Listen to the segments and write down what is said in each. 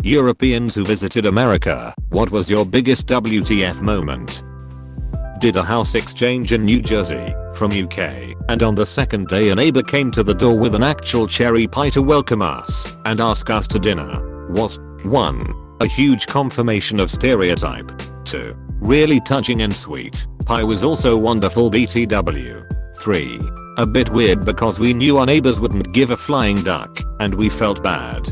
Europeans who visited America, what was your biggest WTF moment? Did a house exchange in New Jersey, from UK, and on the second day a neighbor came to the door with an actual cherry pie to welcome us and ask us to dinner. Was 1. A huge confirmation of stereotype. 2. Really touching and sweet. Pie was also wonderful BTW. 3. A bit weird because we knew our neighbors wouldn't give a flying duck and we felt bad.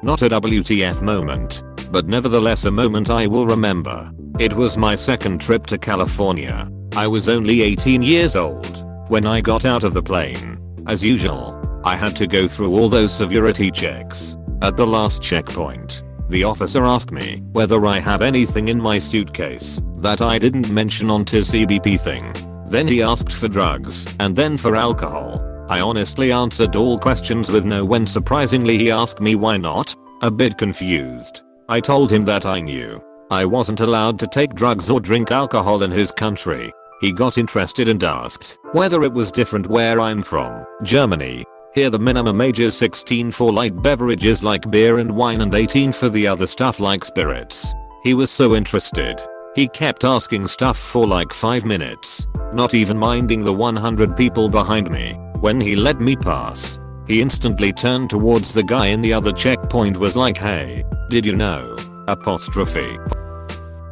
Not a WTF moment, but nevertheless a moment I will remember. It was my second trip to California. I was only 18 years old when I got out of the plane. As usual, I had to go through all those security checks. At the last checkpoint, the officer asked me whether I have anything in my suitcase that I didn't mention on his CBP thing. Then he asked for drugs and then for alcohol. I honestly answered all questions with no when surprisingly he asked me why not. A bit confused, I told him that I knew I wasn't allowed to take drugs or drink alcohol in his country. He got interested and asked whether it was different where I'm from, Germany. Here the minimum age is 16 for light beverages like beer and wine and 18 for the other stuff like spirits. He was so interested. He kept asking stuff for like 5 minutes, not even minding the 100 people behind me. When he let me pass, he instantly turned towards the guy in the other checkpoint was like, "Hey, did you know?"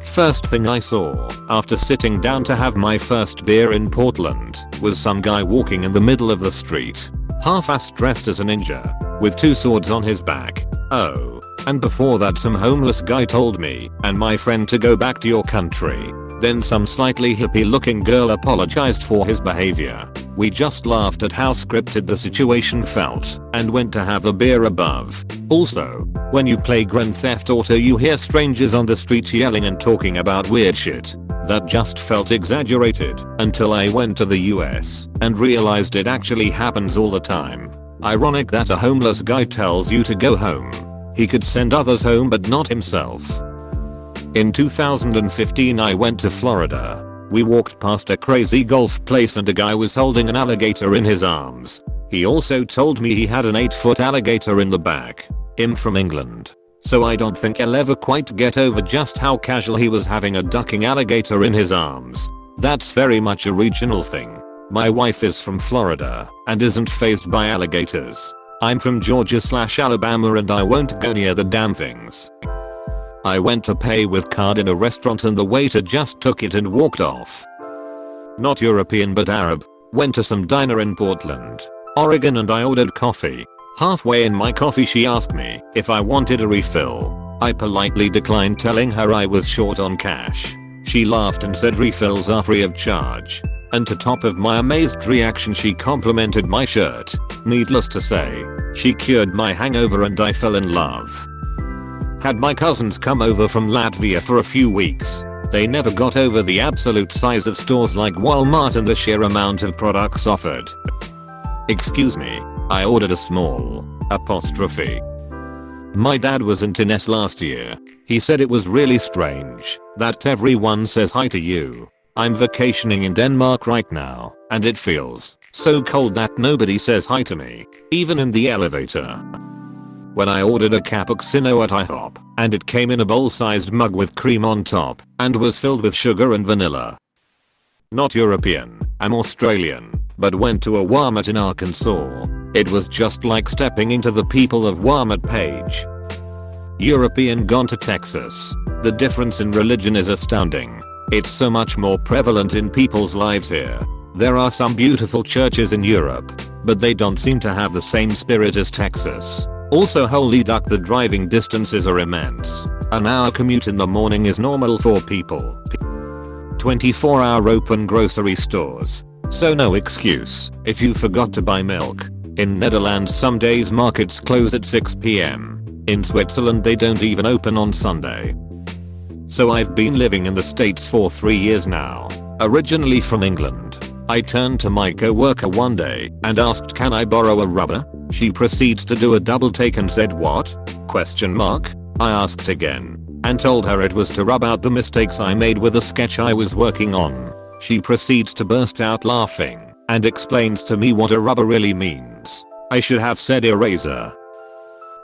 First thing I saw after sitting down to have my first beer in Portland was some guy walking in the middle of the street, half-assed dressed as a ninja, with 2 swords on his back. Oh, and before that some homeless guy told me and my friend to go back to your country. Then some slightly hippie looking girl apologized for his behavior. We just laughed at how scripted the situation felt and went to have a beer above. Also, when you play Grand Theft Auto you hear strangers on the street yelling and talking about weird shit. That just felt exaggerated until I went to the US and realized it actually happens all the time. Ironic that a homeless guy tells you to go home. He could send others home but not himself. In 2015 I went to Florida. We walked past a crazy golf place and a guy was holding an alligator in his arms. He also told me he had an 8-foot alligator in the back. I'm from England, so I don't think I'll ever quite get over just how casual he was having a ducking alligator in his arms. That's very much a regional thing. My wife is from Florida and isn't fazed by alligators. I'm from Georgia/Alabama and I won't go near the damn things. I went to pay with card in a restaurant and the waiter just took it and walked off. Not European but Arab. Went to some diner in Portland, Oregon and I ordered coffee. Halfway in my coffee she asked me if I wanted a refill. I politely declined, telling her I was short on cash. She laughed and said refills are free of charge. And to top of my amazed reaction she complimented my shirt. Needless to say, she cured my hangover and I fell in love. Had my cousins come over from Latvia for a few weeks. They never got over the absolute size of stores like Walmart and the sheer amount of products offered. Excuse me, I ordered a small apostrophe. My dad was in Tennis last year. He said it was really strange that everyone says hi to you. I'm vacationing in Denmark right now and it feels so cold that nobody says hi to me, even in the elevator. When I ordered a cappuccino at IHOP, and it came in a bowl-sized mug with cream on top, and was filled with sugar and vanilla. Not European, I'm Australian, but went to a Walmart in Arkansas. It was just like stepping into the people of Walmart page. European gone to Texas. The difference in religion is astounding. It's so much more prevalent in people's lives here. There are some beautiful churches in Europe, but they don't seem to have the same spirit as Texas. Also holy duck, the driving distances are immense. An hour commute in the morning is normal for people. 24-hour open grocery stores. So no excuse if you forgot to buy milk. In Netherlands some days markets close at 6 p.m. In Switzerland they don't even open on Sunday. So I've been living in the States for 3 years now. Originally from England. I turned to my co-worker one day and asked, "Can I borrow a rubber?" She proceeds to do a double take and said, "What?" I asked again and told her it was to rub out the mistakes I made with a sketch I was working on. She proceeds to burst out laughing and explains to me what a rubber really means. I should have said eraser.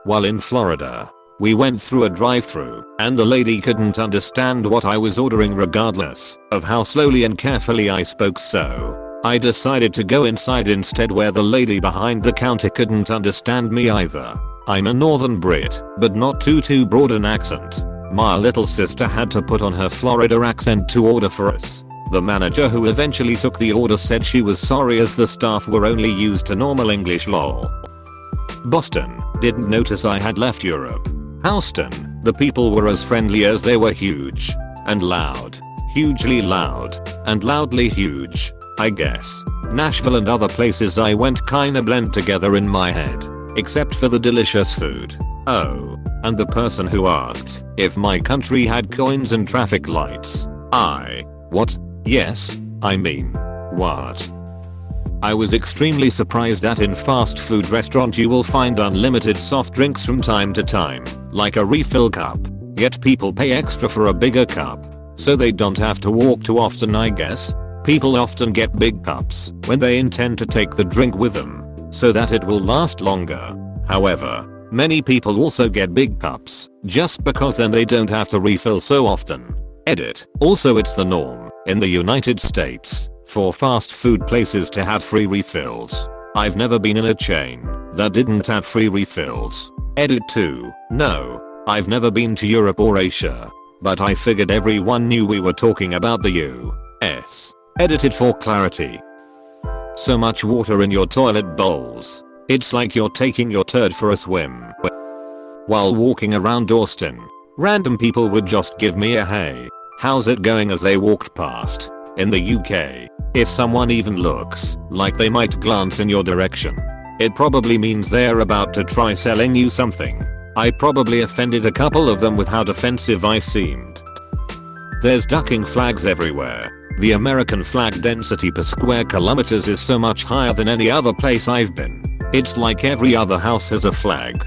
While in Florida, we went through a drive-thru and the lady couldn't understand what I was ordering regardless of how slowly and carefully I spoke, so I decided to go inside instead where the lady behind the counter couldn't understand me either. I'm a northern Brit, but not too broad an accent. My little sister had to put on her Florida accent to order for us. The manager who eventually took the order said she was sorry as the staff were only used to normal English, lol. Boston, didn't notice I had left Europe. Houston, the people were as friendly as they were huge. And loud. Hugely loud. And loudly huge, I guess. Nashville and other places I went kinda blend together in my head. Except for the delicious food. Oh. And the person who asked if my country had coins and traffic lights. What? Yes, I mean. What? I was extremely surprised that in fast food restaurant you will find unlimited soft drinks from time to time, like a refill cup. Yet people pay extra for a bigger cup. So they don't have to walk too often, I guess. People often get big cups when they intend to take the drink with them, so that it will last longer. However, many people also get big cups, just because then they don't have to refill so often. Edit. Also, it's the norm in the United States for fast food places to have free refills. I've never been in a chain that didn't have free refills. Edit 2. No, I've never been to Europe or Asia, but I figured everyone knew we were talking about the US. Edited for clarity. So much water in your toilet bowls. It's like you're taking your turd for a swim. While walking around Austin, random people would just give me a "Hey, how's it going?" as they walked past. In the UK, if someone even looks like they might glance in your direction, it probably means they're about to try selling you something. I probably offended a couple of them with how defensive I seemed. There's ducking flags everywhere. The American flag density per square kilometers is so much higher than any other place I've been. It's like every other house has a flag.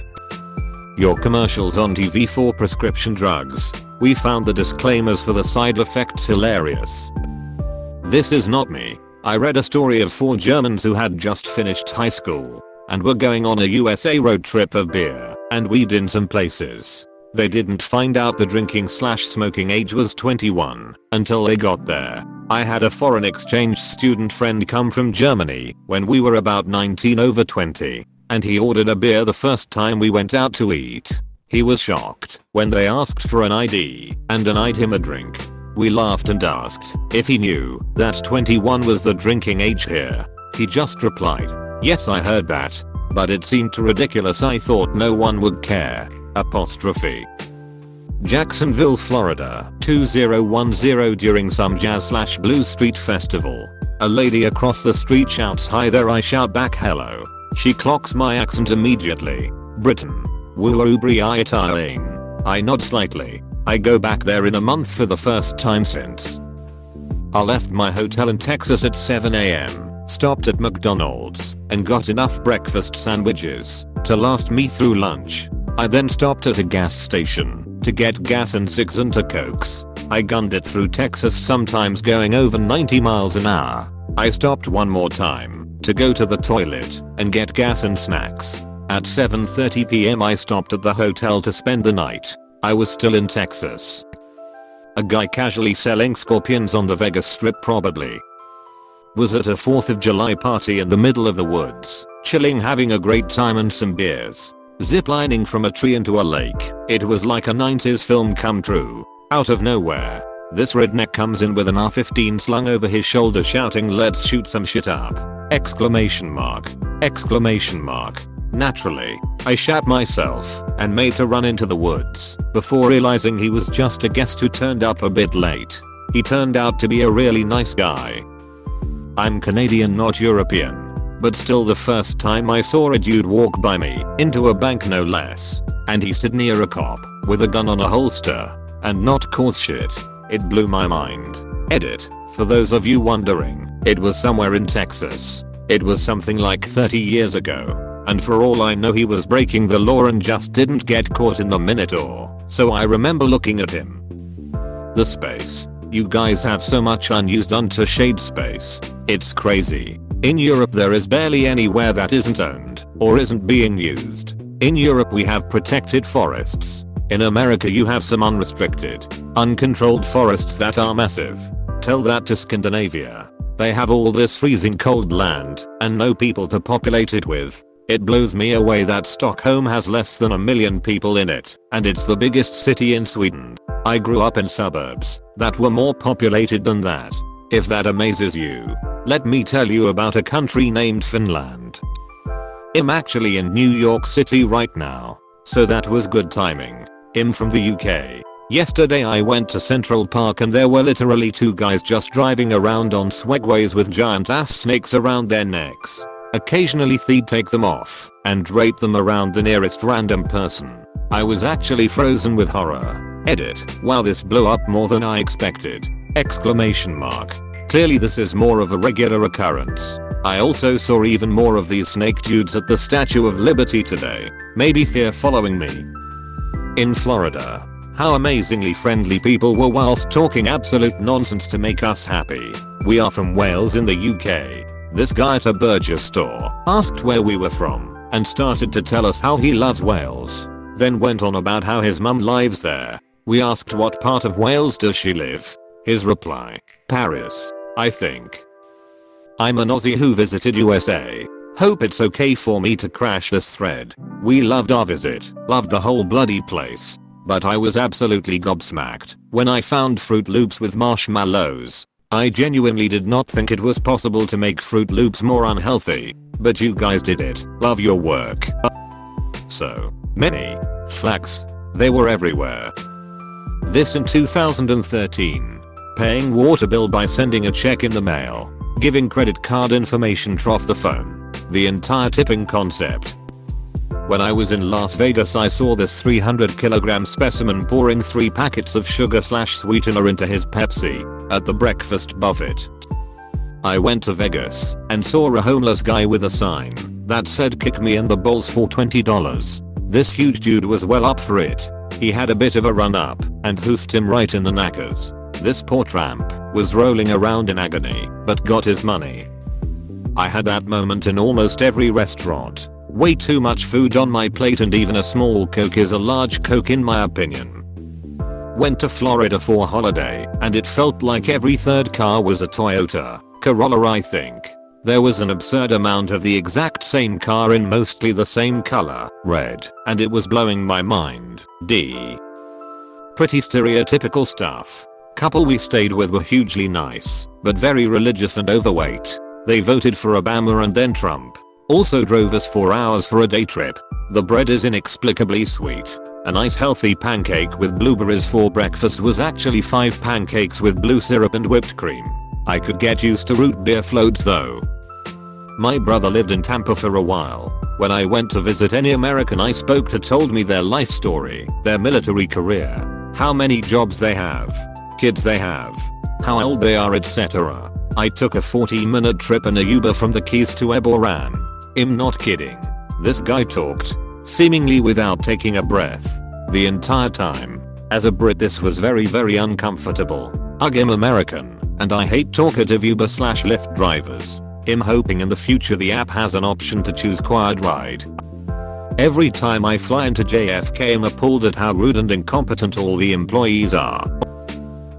Your commercials on TV for prescription drugs. We found the disclaimers for the side effects hilarious. This is not me. I read a story of 4 Germans who had just finished high school and were going on a USA road trip of beer and weed in some places. They didn't find out the drinking/smoking age was 21 until they got there. I had a foreign exchange student friend come from Germany when we were about 19 over 20, and he ordered a beer the first time we went out to eat. He was shocked when they asked for an ID and denied him a drink. We laughed and asked if he knew that 21 was the drinking age here. He just replied, "Yes, I heard that, but it seemed too ridiculous. I thought no one would care." Jacksonville, Florida, 2010. During some jazz/blues street festival, a lady across the street shouts "Hi there." I shout back "Hello." She clocks my accent immediately. Britain. Woo-bri-I-tarling. I nod slightly. I go back there in a month for the first time since. I left my hotel in Texas at 7 AM, stopped at McDonald's, and got enough breakfast sandwiches to last me through lunch. I then stopped at a gas station to get gas and cigs and Cokes. I gunned it through Texas, sometimes going over 90 miles an hour. I stopped one more time to go to the toilet and get gas and snacks. At 7:30 PM I stopped at the hotel to spend the night. I was still in Texas. A guy casually selling scorpions on the Vegas Strip probably was at a 4th of July party in the middle of the woods, chilling, having a great time and some beers. Ziplining from a tree into a lake. It was like a 90s film come true. Out of nowhere, this redneck comes in with an AR-15 slung over his shoulder shouting, "Let's shoot some shit up!" Exclamation mark. Exclamation mark. Naturally, I shat myself and made to run into the woods before realizing he was just a guest who turned up a bit late. He turned out to be a really nice guy. I'm Canadian, not European, but still the first time I saw a dude walk by me, into a bank no less, and he stood near a cop with a gun on a holster and not cause shit, it blew my mind. Edit. For those of you wondering, it was somewhere in Texas. It was something like 30 years ago. And for all I know he was breaking the law and just didn't get caught in the minute or so. I remember looking at him. The space. You guys have so much unused shade space. It's crazy. In Europe there is barely anywhere that isn't owned or isn't being used. In Europe we have protected forests. In America you have some unrestricted, uncontrolled forests that are massive. Tell that to Scandinavia. They have all this freezing cold land and no people to populate it with. It blows me away that Stockholm has less than 1 million people in it, and it's the biggest city in Sweden. I grew up in suburbs that were more populated than that. If that amazes you, let me tell you about a country named Finland. I'm actually in New York City right now, so that was good timing. I'm from the UK. Yesterday I went to Central Park and there were literally 2 guys just driving around on Segways with giant ass snakes around their necks. Occasionally they'd take them off and drape them around the nearest random person. I was actually frozen with horror. Edit. Wow, this blew up more than I expected. Exclamation mark. Clearly this is more of a regular occurrence. I also saw even more of these snake dudes at the Statue of Liberty today. Maybe they're following me. In Florida. How amazingly friendly people were whilst talking absolute nonsense to make us happy. We are from Wales in the UK. This guy at a burger store asked where we were from and started to tell us how he loves Wales. Then went on about how his mum lives there. We asked what part of Wales does she live. His reply, Paris, I think. I'm an Aussie who visited USA. Hope it's okay for me to crash this thread. We loved our visit, loved the whole bloody place. But I was absolutely gobsmacked when I found Fruit Loops with marshmallows. I genuinely did not think it was possible to make Fruit Loops more unhealthy, but you guys did it. Love your work. So many flags. They were everywhere. This in 2013. Paying water bill by sending a check in the mail. Giving credit card information off the phone. The entire tipping concept. When I was in Las Vegas I saw this 300 kilogram specimen pouring 3 packets of sugar/sweetener into his Pepsi at the breakfast buffet. I went to Vegas and saw a homeless guy with a sign that said kick me in the balls for $20. This huge dude was well up for it. He had a bit of a run up and hoofed him right in the knackers. This poor tramp was rolling around in agony but got his money. I had that moment in almost every restaurant. Way too much food on my plate and even a small Coke is a large Coke in my opinion. Went to Florida for holiday and it felt like every third car was a Toyota Corolla I think. There was an absurd amount of the exact same car in mostly the same color, red, and it was blowing my mind. Pretty stereotypical stuff. Couple we stayed with were hugely nice, but very religious and overweight. They voted for Obama and then Trump. Also drove us 4 hours for a day trip. The bread is inexplicably sweet. A nice healthy pancake with blueberries for breakfast was actually 5 pancakes with blue syrup and whipped cream. I could get used to root beer floats though. My brother lived in Tampa for a while. When I went to visit any American I spoke to told me their life story, their military career, how many jobs they have, kids they have, how old they are etc. I took a 40-minute trip in a Uber from the Keys to Eboran. I'm not kidding. This guy talked, seemingly without taking a breath, the entire time. As a Brit this was very uncomfortable. I'm American, and I hate talkative Uber/Lyft drivers. I'm hoping in the future the app has an option to choose quiet ride. Every time I fly into JFK I'm appalled at how rude and incompetent all the employees are.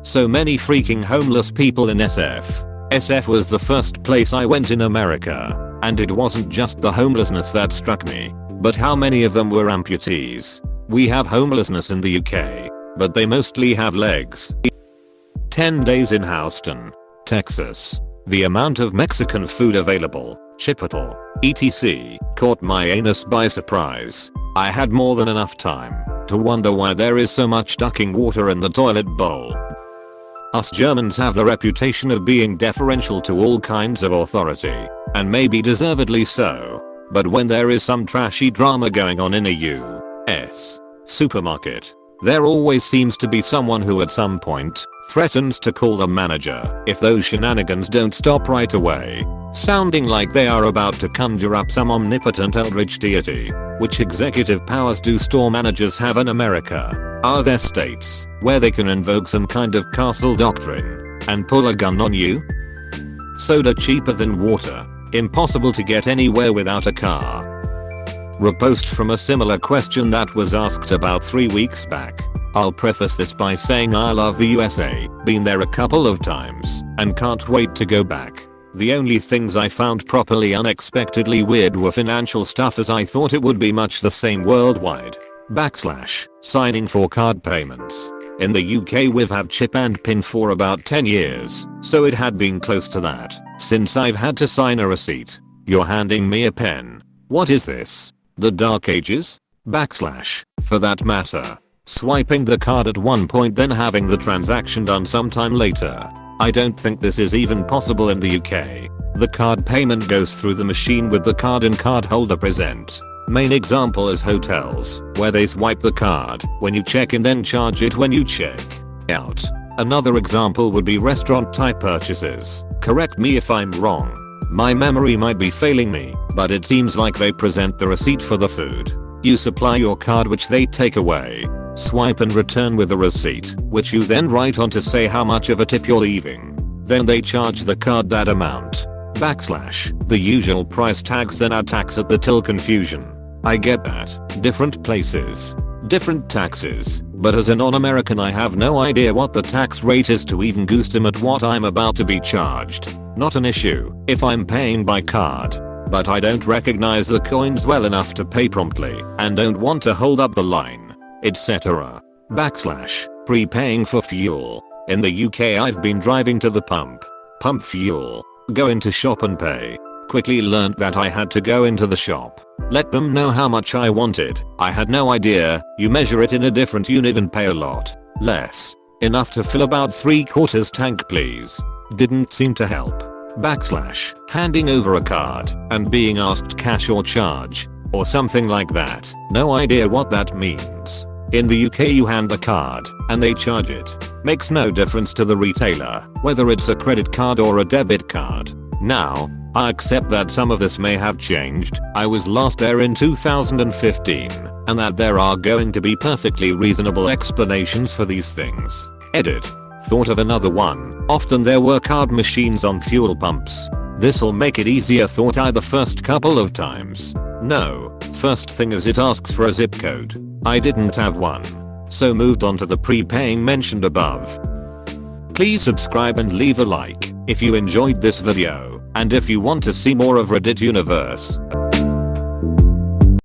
So many freaking homeless people in SF. SF was the first place I went in America. And it wasn't just the homelessness that struck me, but how many of them were amputees. We have homelessness in the UK, but they mostly have legs. 10 days in Houston, Texas. The amount of Mexican food available, Chipotle, etc. caught my anus by surprise. I had more than enough time to wonder why there is so much ducking water in the toilet bowl. Us Germans have the reputation of being deferential to all kinds of authority, and maybe deservedly so. But when there is some trashy drama going on in a U.S. supermarket, there always seems to be someone who at some point threatens to call the manager if those shenanigans don't stop right away, sounding like they are about to conjure up some omnipotent eldritch deity. Which executive powers do store managers have in America? Are there states where they can invoke some kind of castle doctrine and pull a gun on you? Soda cheaper than water. Impossible to get anywhere without a car. Repost from a similar question that was asked about 3 weeks back. I'll preface this by saying I love the USA, been there a couple of times, and can't wait to go back. The only things I found properly unexpectedly weird were financial stuff, as I thought it would be much the same worldwide. / signing for card payments. In the UK we've had chip and pin for about 10 years, so it had been close to that, since I've had to sign a receipt. You're handing me a pen. What is this? The Dark Ages? / for that matter. Swiping the card at one point then having the transaction done sometime later. I don't think this is even possible in the UK. The card payment goes through the machine with the card and card holder present. Main example is hotels, where they swipe the card when you check in then charge it when you check out. Another example would be restaurant type purchases. Correct me if I'm wrong. My memory might be failing me, but it seems like they present the receipt for the food. You supply your card which they take away. Swipe and return with a receipt, which you then write on to say how much of a tip you're leaving. Then they charge the card that amount. / the usual price tags then add tax at the till. Confusion. I get that. Different places. Different taxes. But as a non-American I have no idea what the tax rate is to even guesstimate what I'm about to be charged. Not an issue if I'm paying by card. But I don't recognize the coins well enough to pay promptly and don't want to hold up the line, etc. / prepaying for fuel. In the UK I've been driving to the pump fuel, go into shop and pay. Quickly learned that I had to go into the shop, let them know how much I wanted. I had no idea you measure it in a different unit and pay a lot less. Enough to fill about 3/4 tank please. Didn't seem to help. / handing over a card and being asked cash or charge or something like that. No idea what that means. In the UK you hand the card and they charge it. Makes no difference to the retailer whether it's a credit card or a debit card. Now, I accept that some of this may have changed. I was last there in 2015 and that there are going to be perfectly reasonable explanations for these things. Edit. Thought of another one. Often there were card machines on fuel pumps. This'll make it easier, thought I the first couple of times. No, first thing is it asks for a zip code. I didn't have one, so moved on to the prepaying mentioned above. Please subscribe and leave a like if you enjoyed this video, and if you want to see more of Reddit Universe.